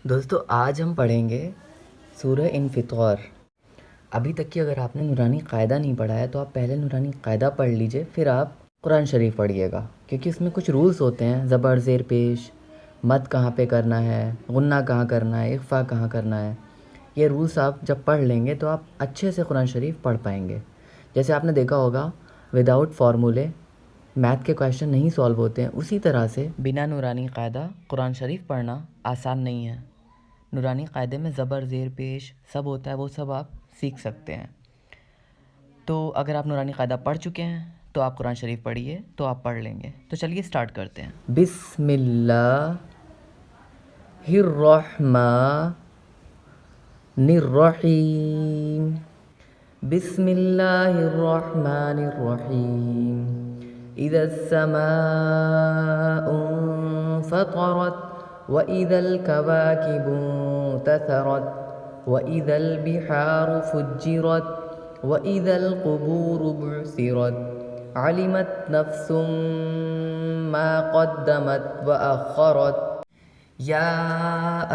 دوستو آج ہم پڑھیں گے سورہ انفطار۔ ابھی تک کی اگر آپ نے نورانی قاعدہ نہیں پڑھا ہے تو آپ پہلے نورانی قاعدہ پڑھ لیجئے، پھر آپ قرآن شریف پڑھیے گا، کیونکہ اس میں کچھ رولز ہوتے ہیں، زبر زیر پیش، مد کہاں پہ کرنا ہے، غنہ کہاں کرنا ہے، اخفا کہاں کرنا ہے۔ یہ رولز آپ جب پڑھ لیں گے تو آپ اچھے سے قرآن شریف پڑھ پائیں گے۔ جیسے آپ نے دیکھا ہوگا وداؤٹ فارمولے میتھ کے کویشچن نہیں سالو ہوتے ہیں، اسی طرح سے بنا نورانی قاعدہ قرآن شریف پڑھنا آسان نہیں ہے۔ نورانی قاعدے میں زبر زیر پیش سب ہوتا ہے، وہ سب آپ سیکھ سکتے ہیں۔ تو اگر آپ نورانی قاعدہ پڑھ چکے ہیں تو آپ قرآن شریف پڑھیے تو آپ پڑھ لیں گے۔ تو چلیے سٹارٹ کرتے ہیں۔ بسم اللہ الرحمن الرحیم، بسم اللہ الرحمن الرحیم، اذا السماء انفطرت وَإِذَا الْكَوَاكِبُ انتثرت وَإِذَا الْبِحَارُ فُجِّرت وَإِذَا الْقُبُورُ بُعْثِرت عَلِمَتْ نَفْسٌ مَّا قَدَّمَتْ وَأَخَّرَتْ يَا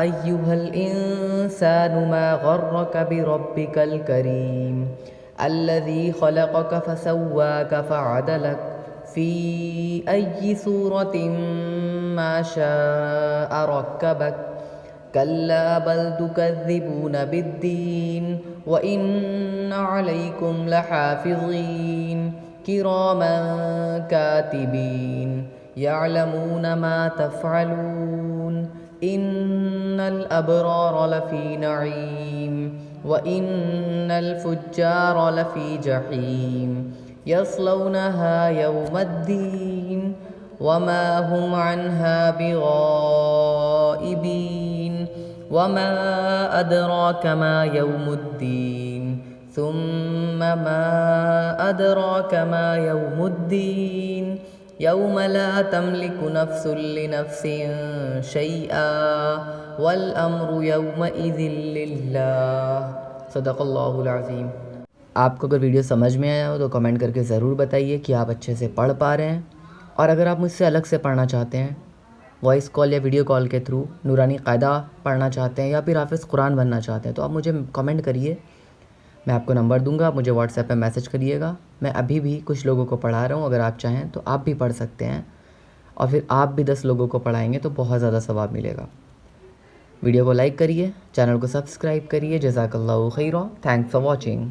أَيُّهَا الْإِنسَانُ مَا غَرَّكَ بِرَبِّكَ الْكَرِيمِ الَّذِي خَلَقَكَ فَسَوَّاكَ فَعَدَلَكَ فِي أَيِّ صُورَةٍ ما شاء ركبك كلا بل تكذبون بالدين وإن عليكم لحافظين كراما كاتبين يعلمون ما تفعلون إن الأبرار لفي نعيم وإن الفجار لفي جحيم يصلونها يوم الدين وما هم عنها بغائبين وما أدراك ما يوم الدين ثم ما أدراك ما يوم الدين يوم لا تملك نفس لنفس شيئا والأمر يومئذ لله۔ صدق اللہ العظیم۔ آپ کو اگر ویڈیو سمجھ میں آیا ہو تو کمنٹ کر کے ضرور بتائیے کہ آپ اچھے سے پڑھ پا رہے ہیں، اور اگر آپ مجھ سے الگ سے پڑھنا چاہتے ہیں، وائس کال یا ویڈیو کال کے تھرو نورانی قاعدہ پڑھنا چاہتے ہیں یا پھر حافظ قرآن بننا چاہتے ہیں تو آپ مجھے کمنٹ کریے، میں آپ کو نمبر دوں گا، آپ مجھے واٹس ایپ پہ میسج کریے گا۔ میں ابھی بھی کچھ لوگوں کو پڑھا رہا ہوں، اگر آپ چاہیں تو آپ بھی پڑھ سکتے ہیں، اور پھر آپ بھی 10 لوگوں کو پڑھائیں گے تو بہت زیادہ ثواب ملے گا۔ ویڈیو کو لائک کریے، چینل کو سبسکرائب کریے۔ جزاک اللہ خیرا، تھینکس فار واچنگ۔